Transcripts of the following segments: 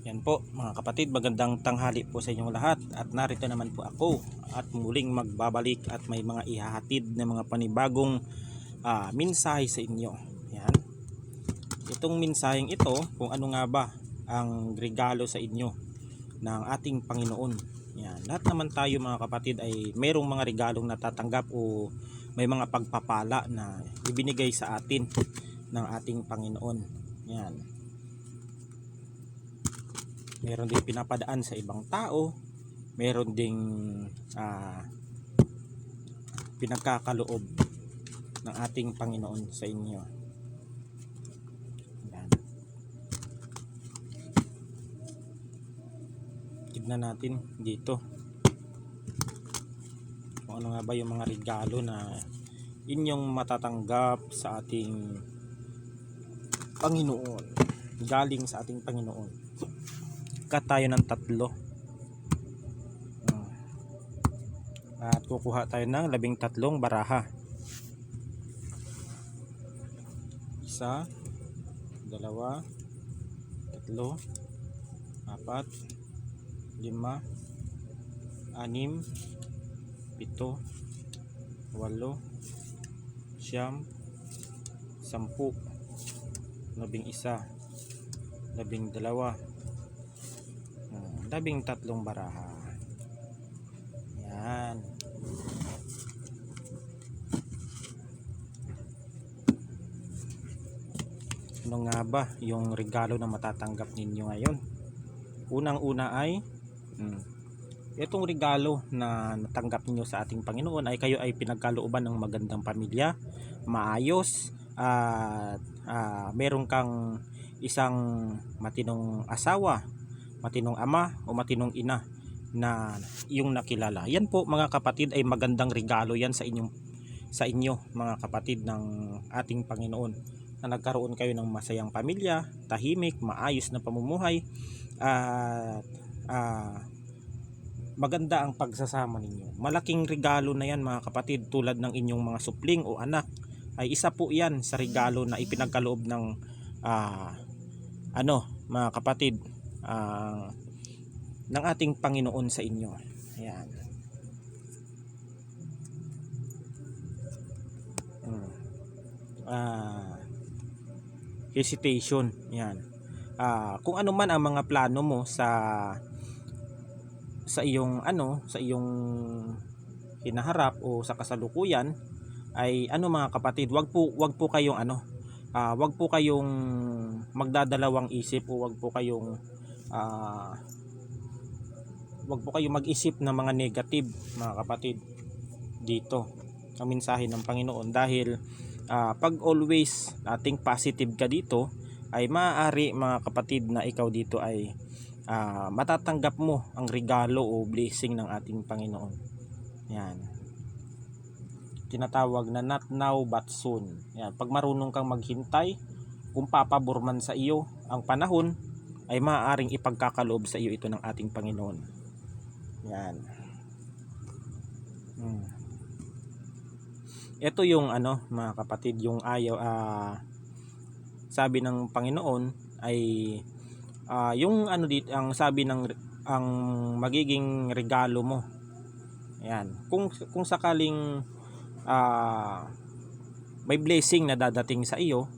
Yan po mga kapatid, magandang tanghali po sa inyong lahat at narito naman po ako at muling magbabalik at may mga ihahatid na mga panibagong mensahe sa inyo. Yan. Itong mensaheng ito, kung ano nga ba ang regalo sa inyo ng ating Panginoon. Yan. Lahat naman tayo mga kapatid ay mayroong mga regalong natatanggap o may mga pagpapala na ibinigay sa atin ng ating Panginoon. Yan. Meron ding pinapadaan sa ibang tao, meron ding pinagkakaloob ng ating Panginoon sa inyo. Yan. Tignan natin dito kung ano nga ba yung mga regalo na inyong matatanggap sa ating Panginoon, galing sa ating Panginoon. Tayo ng 3 at kukuha tayo ng 13 baraha. 1, 2, 3, 4, 5, 6, 7, 8, 9, 10, 11, 12, 13 baraha. Yan. Ano nga ba yung regalo na matatanggap ninyo ngayon? Unang-una ay itong regalo na natanggap ninyo sa ating Panginoon ay kayo ay pinagkalooban ng magandang pamilya, maayos, at meron kang isang matinong asawa, matinong ama o matinong ina na iyong nakilala. Yan po mga kapatid ay magandang regalo yan sa inyo mga kapatid ng ating Panginoon, na nagkaroon kayo ng masayang pamilya, tahimik, maayos na pamumuhay at maganda ang pagsasama ninyo. Malaking regalo na yan mga kapatid, tulad ng inyong mga supling o anak ay isa po yan sa regalo na ipinagkaloob ng mga kapatid ng ating Panginoon sa inyo. Ayan. Hesitation. Ayan. Kung ano man ang mga plano mo sa iyong hinaharap o sa kasalukuyan ay mga kapatid, wag po kayong wag po kayong magdadalawang isip o wag po kayong mag-isip ng mga negative mga kapatid dito ang mensahe ng Panginoon, dahil pag always nating positive ka dito ay maaari mga kapatid na ikaw dito ay matatanggap mo ang regalo o blessing ng ating Panginoon. Yan. Tinatawag na not now but soon. Yan. Pag marunong kang maghintay, kung papabor man sa iyo ang panahon, ay maaaring ipagkakaloob sa iyo ito ng ating Panginoon. Yan. Ito yung mga kapatid, yung sabi ng Panginoon ay yung dito, ang sabi ang magiging regalo mo. Ayan. Kung sakaling may blessing na dadating sa iyo,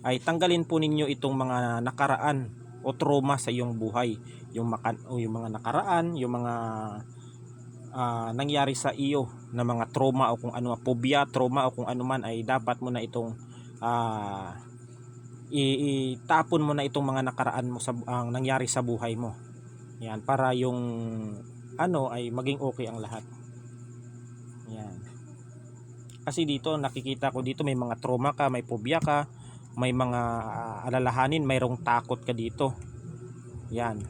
ay tanggalin po ninyo itong mga nakaraan o trauma sa iyong buhay. Yung mga nakaraan, yung mga nangyari sa iyo na mga trauma o kung ano, phobia, trauma o kung ano man, ay dapat mo na itong itapon mo na itong mga nakaraan mo ang nangyari sa buhay mo. Yan, para yung ay maging okay ang lahat. Yan. Kasi dito nakikita ko dito may mga trauma ka, may phobia ka, may mga alalahanin, mayroong takot ka dito. Yan.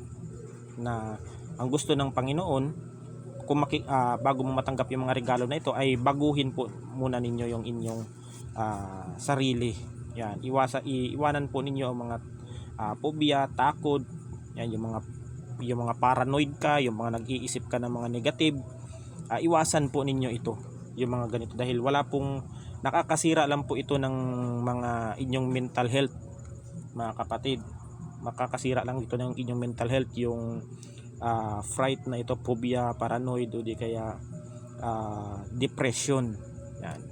Na ang gusto ng Panginoon, kung bago mo matanggap yung mga regalo na ito, ay baguhin po muna ninyo yung inyong sarili. Yan, iwanan po ninyo ang mga phobia, takot, yan, yung mga paranoid ka, yung mga nag-iisip ka ng mga negative. Iwasan po ninyo ito, yung mga ganito, dahil wala pong nakakasira lang po ito ng mga inyong mental health mga kapatid. makakasira lang dito ng inyong mental health, yung fright na ito, phobia, paranoid, o di kaya depression. Yan,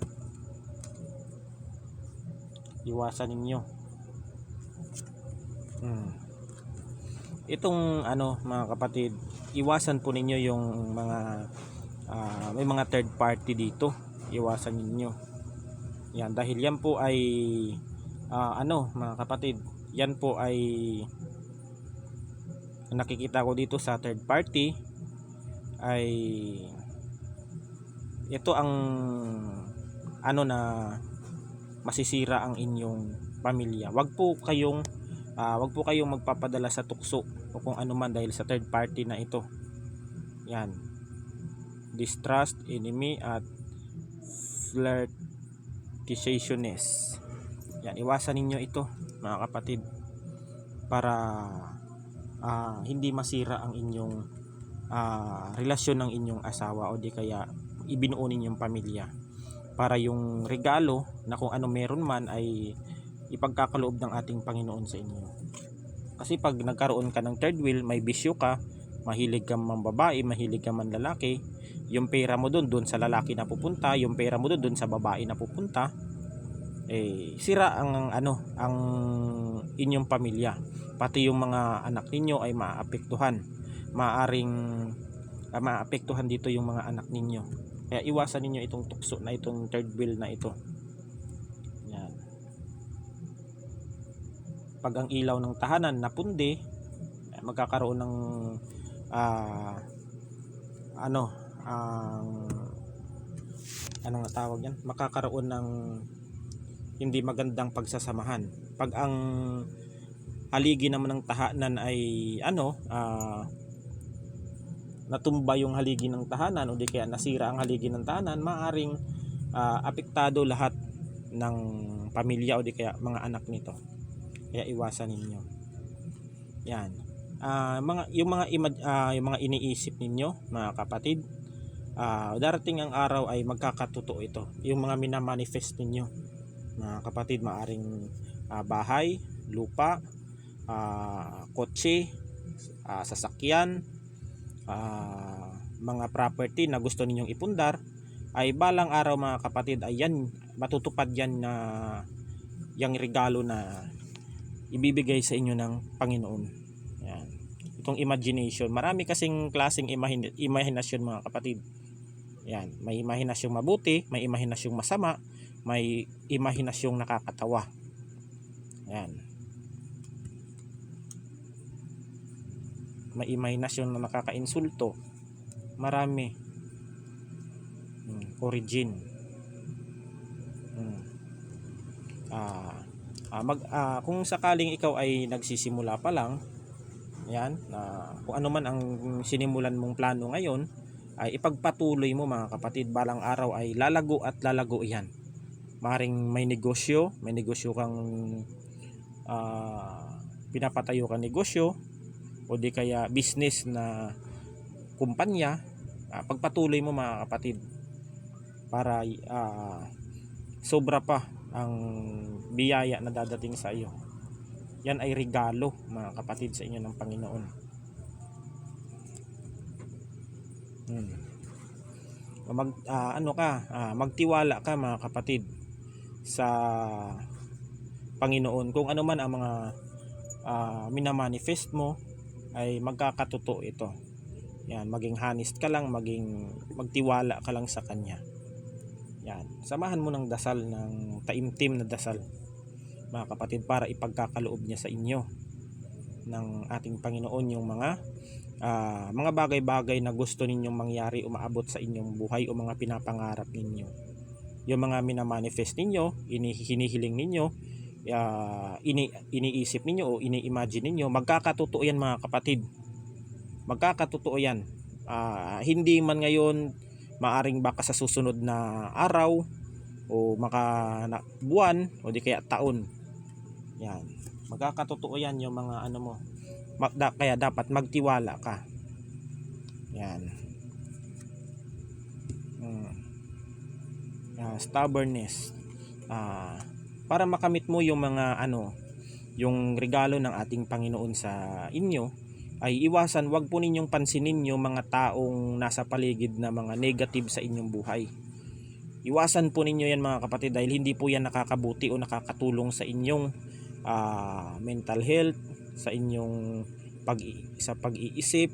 iwasan ninyo. Itong ano mga kapatid, iwasan po ninyo yung mga may mga third party dito, iwasan ninyo yan, dahil yan po ay ano mga kapatid, yan po ay nakikita ko dito sa third party ay ito ang ano na masisira ang inyong pamilya. Wag po kayong magpapadala sa tukso o kung ano man dahil sa third party na ito. Yan, distrust, enemy at flirtatiousness. Yan, iwasan ninyo ito mga kapatid para hindi masira ang inyong relasyon ng inyong asawa o di kaya ibinuo ninyong pamilya, para yung regalo na kung ano meron man ay ipagkakaloob ng ating Panginoon sa inyo. Kasi pag nagkaroon ka ng third wheel, may bisyo ka, mahilig ka man babae, mahilig ka man lalaki, yung pera mo doon sa lalaki na pupunta, yung pera mo doon sa babae na pupunta, sira ang ang inyong pamilya. Pati yung mga anak ninyo ay maapektuhan. Maaring maapektuhan dito yung mga anak ninyo. Kaya iwasan ninyo itong tukso na itong third wheel na ito. Yan. Pag ang ilaw ng tahanan napundi, magkakaroon ng anong natawag yan? Makakaroon ng hindi magandang pagsasamahan. Pag ang haligi naman ng tahanan ay natumba yung haligi ng tahanan o di kaya nasira ang haligi ng tahanan, maaring apektado lahat ng pamilya o di kaya mga anak nito. Kaya iwasan ninyo. Yan. Yung mga iniisip ninyo mga kapatid, darating ang araw ay magkakatotoo ito. Yung mga minamanifest ninyo mga kapatid, maaring bahay, lupa, kotse, sasakyan, mga property na gusto ninyong ipundar, ay balang araw mga kapatid ay yan, matutupad yan na yung regalo na ibibigay sa inyo ng Panginoon. Yan. Itong imagination, marami kasing klaseng imahinasyon mga kapatid. Yan, may imahinasyong mabuti, may imahinasyong masama, may imahinasyong nakakatawa. Yan. May imahinasyon na nakakainsulto, marami. Origin. Kung sakaling ikaw ay nagsisimula pa lang, yan, kung ano man ang sinimulan mong plano ngayon, ay ipagpatuloy mo mga kapatid, balang araw ay lalago at lalago yan. Maring may negosyo kang pinapatayo kang negosyo o di kaya business na kumpanya, pagpatuloy mo mga kapatid para sobra pa ang biyaya na dadating sa iyo. Yan ay regalo mga kapatid sa inyo ng Panginoon. Magtiwala ka mga kapatid sa Panginoon. Kung ano man ang mga minamanifest mo ay magkakatotoo ito. Yan, maging honest ka lang, magtiwala ka lang sa Kanya. Yan, samahan mo ng dasal, ng taimtim na dasal mga kapatid, para ipagkakaloob niya sa inyo ng ating Panginoon yung mga bagay-bagay na gusto ninyong mangyari, umaabot sa inyong buhay o mga pinapangarap ninyo. Yung mga minamanifest ninyo, hinihiling ninyo, iniisip ninyo o ini-imagine ninyo, magkakatotoo yan mga kapatid. Magkakatotoo yan. Hindi man ngayon, maaring baka sa susunod na araw o buwan o di kaya taon. Yan, magkakatotoo yan yung mga mo. Kaya dapat magtiwala ka. Yan. Stubbornness. Para makamit mo yung mga yung regalo ng ating Panginoon sa inyo, ay iwasan, wag po ninyong pansinin yung mga taong nasa paligid na mga negative sa inyong buhay. Iwasan po ninyo yan mga kapatid, dahil hindi po yan nakakabuti o nakakatulong sa inyong mental health, sa inyong sa pag-iisip,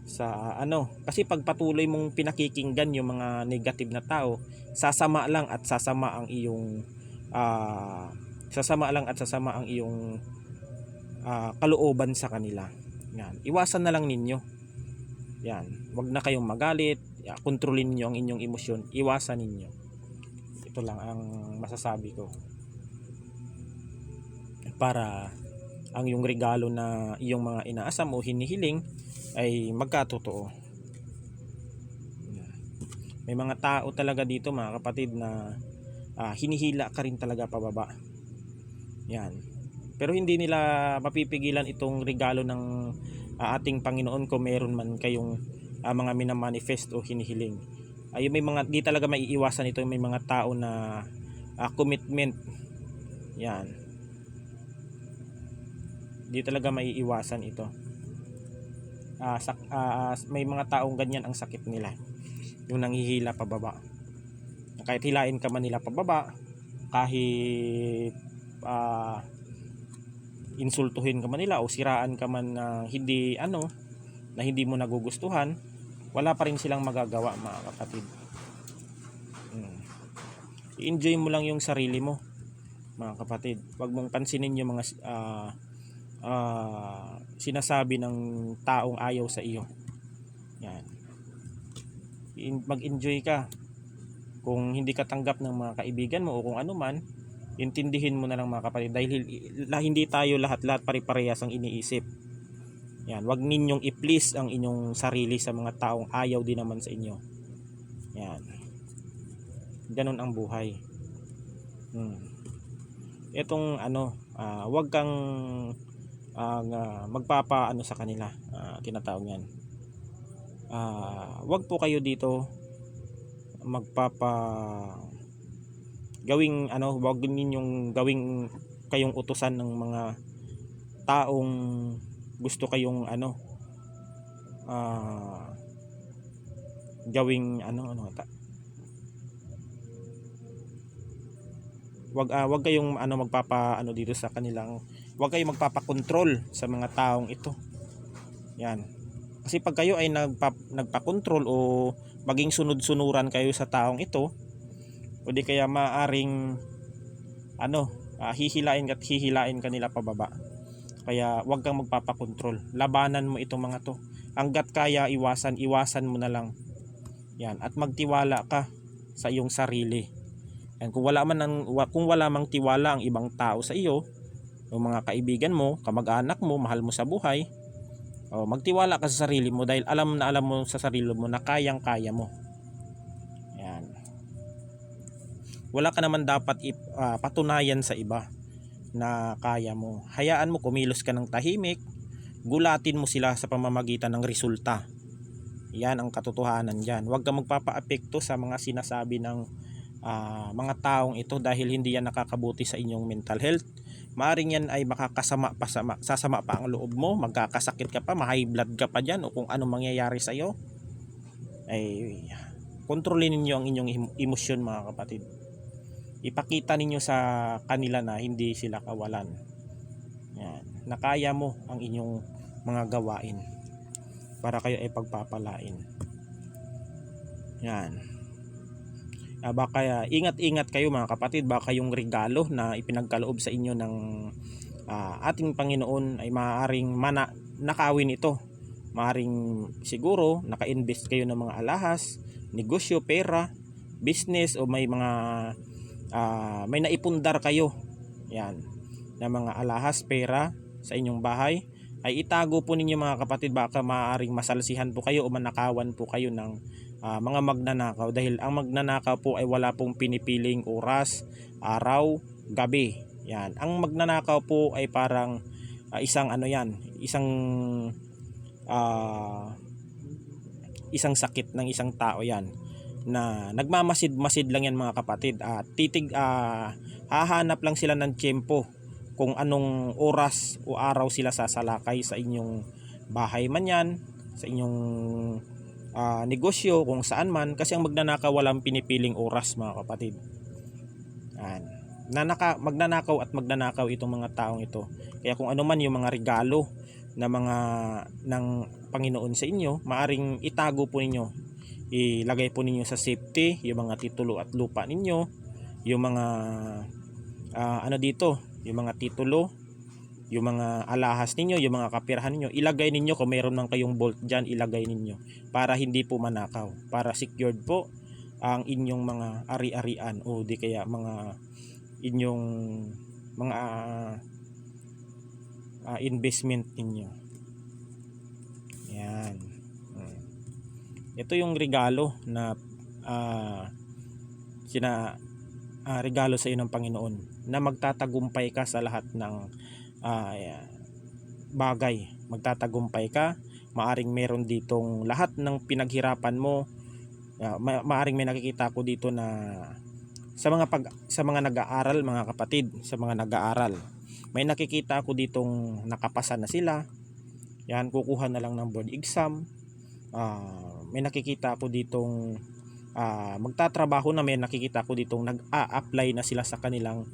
sa kasi pag patuloy mong pinakikinggan yung mga negative na tao, sasama lang at sasama ang iyong kalooban sa kanila. Yan. Iwasan na lang ninyo. Yan. Huwag na kayong magalit. Kontrolin niyo ang inyong emosyon. Iwasan ninyo. Ito lang ang masasabi ko. Para ang yung regalo na iyong mga inaasam o hinihiling ay magkatotoo. May mga tao talaga dito mga kapatid na hinihila ka rin talaga pababa. Yan. Pero hindi nila mapipigilan itong regalo ng ating Panginoon kung meron man kayong mga minamanifest o hinihiling. May mga di talaga maiiwasan ito, may mga tao na commitment. Yan. Di talaga maiiwasan ito. May mga taong ganyan ang sakit nila. Yung nanghihila pababa. Kahit hilain ka man nila pababa, kahit insultuhin ka man nila o siraan ka man na hindi mo nagugustuhan, wala pa rin silang magagawa mga kapatid. I-enjoy mo lang yung sarili mo mga kapatid. Huwag mong pansinin yung mga sinasabi ng taong ayaw sa iyo. Yan. Mag-enjoy ka. Kung hindi ka tanggap ng mga kaibigan mo o kung ano man, intindihin mo na lang mga kapatid, dahil hindi tayo lahat pare-parehas ang iniisip. Yan, wag ninyong i-please ang inyong sarili sa mga taong ayaw din naman sa inyo. Yan. Ganun ang buhay. Etong wag kang magpapaano sa kanila, tinatawag yan. Wag po kayo dito wag ninyong gawing kayong utusan ng mga taong gusto kayong gawing wag kayong dito sa kanilang, wag kayong magpapakontrol sa mga taong ito. Yan. Kasi pag kayo ay nagpakontrol o maging sunod-sunuran kayo sa taong ito, o di kaya maaring hihilain kanila pababa. Kaya wag kang magpapakontrol. Labanan mo itong mga to. Hangga't kaya, iwasan mo na lang. Yan, at magtiwala ka sa iyong sarili. Yan, kung wala mang tiwala ang ibang tao sa iyo, o mga kaibigan mo, kamag-anak mo, mahal mo sa buhay, magtiwala ka sa sarili mo, dahil alam mo sa sarili mo na kayang-kaya mo. Yan. Wala ka naman dapat patunayan sa iba na kaya mo. Hayaan mo kumilos ka ng tahimik, gulatin mo sila sa pamamagitan ng resulta. Yan ang katotohanan dyan. Huwag ka magpapaapekto sa mga sinasabi ng mga taong ito, dahil hindi yan nakakabuti sa inyong mental health. Maaring yan ay sasama pa ang loob mo, magkakasakit ka pa, ma-high blood ka pa dyan, o kung anong mangyayari sa iyo. Ay kontrolin ninyo ang inyong emosyon mga kapatid. Ipakita ninyo sa kanila na hindi sila kawalan. Yan. Nakaya mo ang inyong mga gawain para kayo ay pagpapalain. Yan. Baka ingat-ingat kayo mga kapatid, baka yung regalo na ipinagkaloob sa inyo ng ating Panginoon ay maaaring nakawin ito. Maaaring siguro naka-invest kayo ng mga alahas, negosyo, pera, business, o may mga may naipundar kayo, yan, na mga alahas, pera sa inyong bahay, ay itago po ninyo mga kapatid. Baka maaaring masalsihan po kayo o manakawan po kayo ng mga magnanakaw, dahil ang magnanakaw po ay wala pong pinipiling oras, araw, gabi. Yan, ang magnanakaw po ay parang isang sakit ng isang tao yan, na nagmamasid-masid lang yan mga kapatid. Hahanap lang sila ng tiyempo kung anong oras o araw sila sasalakay sa inyong bahay man yan, sa inyong negosyo, kung saan man, kasi ang magnanakaw walang pinipiling oras mga kapatid. Yan. Magnanakaw at magnanakaw itong mga taong ito. Kaya kung ano man yung mga regalo na mga ng Panginoon sa inyo, maaring itago po ninyo, ilagay po ninyo sa safety yung mga titulo at lupa ninyo, yung mga ano dito, yung mga titulo, yung mga alahas ninyo, yung mga kapirahan ninyo, ilagay ninyo. Kung mayroon man kayong bolt dyan, ilagay ninyo para hindi po manakaw, para secured po ang inyong mga ari-arian o di kaya mga inyong mga investment ninyo. Yan. Ito yung regalo na regalo sa iyo ng Panginoon, na magtatagumpay ka sa lahat ng bagay. Magtatagumpay ka. Maaring meron ditong lahat ng pinaghirapan mo. Maaring may nakikita ko dito na sa mga nag-aaral, mga kapatid, sa mga nag-aaral, may nakikita ako ditong nakapasa na sila. Yan, kukuha na lang ng board exam. May nakikita ako ditong magtatrabaho na, may nakikita ko ditong nag-a-apply na sila sa kanilang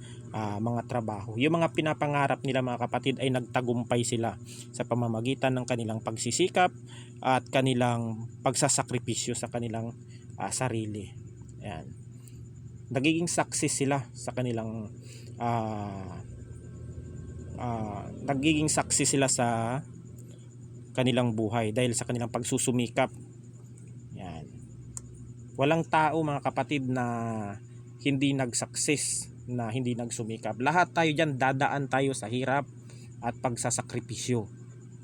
mga trabaho. Yung mga pinapangarap nila, mga kapatid, ay nagtagumpay sila sa pamamagitan ng kanilang pagsisikap at kanilang pagsasakripisyo sa kanilang sarili. Ayan. Nagiging success sila sa kanilang nagiging success sila sa kanilang buhay dahil sa kanilang pagsusumikap. Yan. Walang tao, mga kapatid, na hindi nag-success, na hindi nagsumikap. Lahat tayo dyan, dadaan tayo sa hirap at pagsasakripisyo.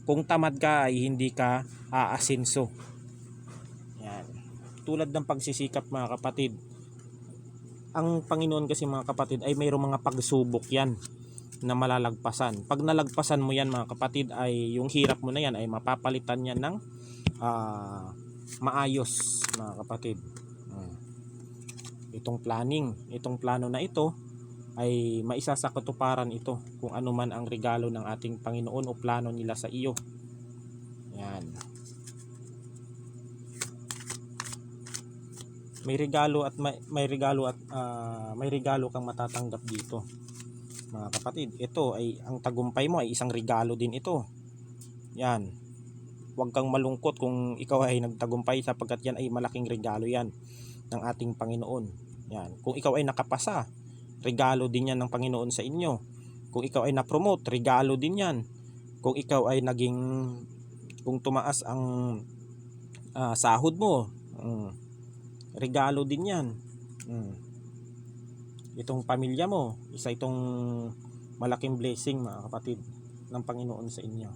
Kung tamad ka ay hindi ka aasenso. Yan. Tulad ng pagsisikap, mga kapatid, ang Panginoon kasi, mga kapatid, ay mayroong mga pagsubok yan na malalagpasan. Pag nalagpasan mo yan, mga kapatid, ay yung hirap mo na yan ay mapapalitan yan ng maayos, mga kapatid. Itong plano na ito ay maisa sa katuparan ito kung ano man ang regalo ng ating Panginoon o plano nila sa iyo. Yan. May regalo kang matatanggap dito, mga kapatid. Ito ay, ang tagumpay mo ay isang regalo din ito. Yan. Huwag kang malungkot kung ikaw ay nagtagumpay, sapagkat yan ay malaking regalo yan ng ating Panginoon. Yan. Kung ikaw ay nakapasa, regalo din yan ng Panginoon sa inyo. Kung ikaw ay na-promote, regalo din yan. Kung ikaw ay kung tumaas ang sahod mo, regalo din yan. Itong pamilya mo, isa itong malaking blessing, mga kapatid, ng Panginoon sa inyo.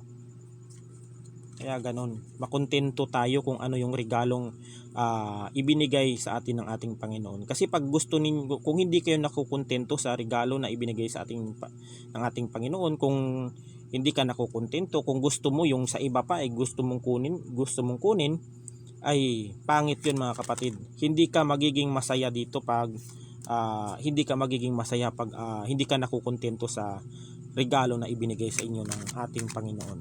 Kaya ganun, makontento tayo kung ano yung regalong ibinigay sa atin ng ating Panginoon. Kasi pag gusto ninyo, kung hindi kayo nakukontento sa regalo na ibinigay sa ating ng ating Panginoon, kung hindi ka nakukontento, kung gusto mo yung sa iba pa ay gusto mong kunin, ay pangit yun, mga kapatid. Hindi ka magiging masaya dito pag hindi ka magiging masaya pag hindi ka nakukontento sa regalo na ibinigay sa inyo ng ating Panginoon.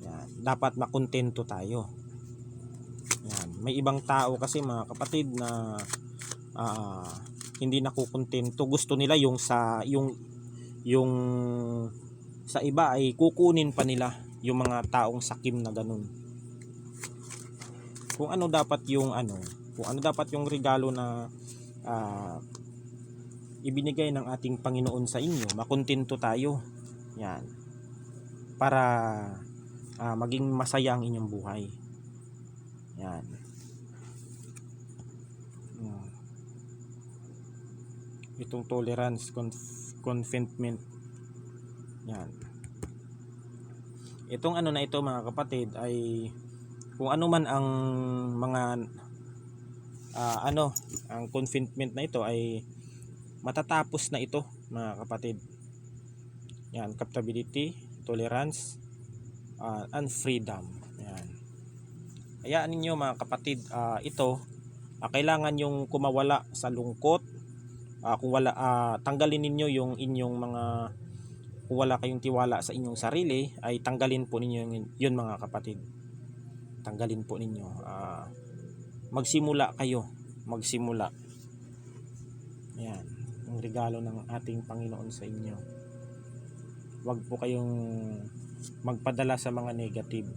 Yan. Dapat makontento tayo. Yan. May ibang tao kasi, mga kapatid, na hindi nakukontento. Gusto nila yung sa iba ay kukunin pa nila, yung mga taong sakim na ganun. Kung ano dapat yung regalo na ibinigay ng ating Panginoon sa inyo, makontento tayo. Yan. Para maging masaya ang inyong buhay. Yan. Itong tolerance, contentment. Yan. Itong ano na ito, mga kapatid, ay kung ano man ang mga ang contentment na ito ay matatapos na ito, mga kapatid. Yan, capability, tolerance, and freedom. Yan. Hayaan ninyo, mga kapatid, ito kailangan yung kumawala sa lungkot. Kung wala, tanggalin ninyo yung inyong mga kung wala kayong tiwala sa inyong sarili, ay tanggalin po ninyo yun mga kapatid. Tanggalin po ninyo. Magsimula kayo. Magsimula. Yan. Ang regalo ng ating Panginoon sa inyo. Huwag po kayong magpadala sa mga negative.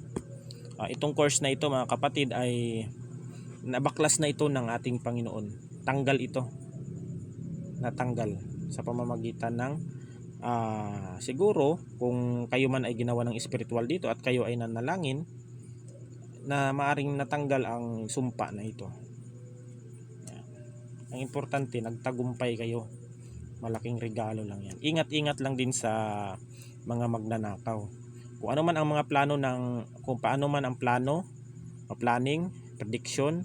Itong course na ito mga kapatid ay nabaklas na ito ng ating Panginoon. Tanggal ito. Natanggal sa pamamagitan ng siguro kung kayo man ay ginawa ng spiritual dito at kayo ay nanalangin na maaring natanggal ang sumpa na ito. Yan. Ang importante, nagtagumpay kayo. Malaking regalo lang yan. Ingat-ingat lang din sa mga magnanakaw. Kung ano man ang mga plano kung paano man ang plano, planning, prediction,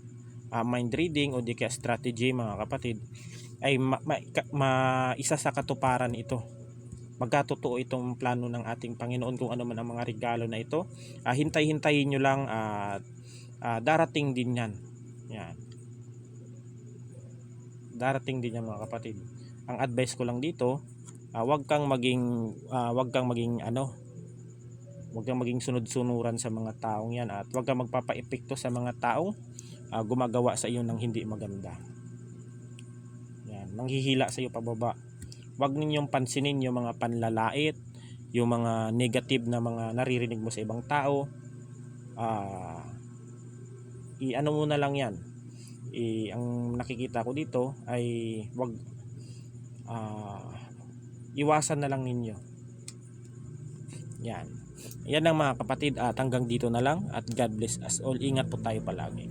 mind reading o di kaya strategy mga kapatid, ay isa sa katuparan ito. Magkatotoo itong plano ng ating Panginoon kung ano man ang mga regalo na ito. Hintay-hintayin nyo lang at darating din yan. Yan. Darating din yan mga kapatid. Ang advice ko lang dito, wag kang maging sunod-sunuran sa mga taong yan at wag kang magpapa-epekto sa mga taong gumagawa sa iyo ng hindi maganda. Yan, nanghihila sa iyo pababa. Wag ninyong pansinin yung mga panlalait, yung mga negative na mga naririnig mo sa ibang tao. Ano mo na lang yan. Ang nakikita ko dito ay wag iwasan na lang ninyo. Yan. Yan ang mga kapatid, hanggang dito na lang at God bless us all. Ingat po tayo palagi.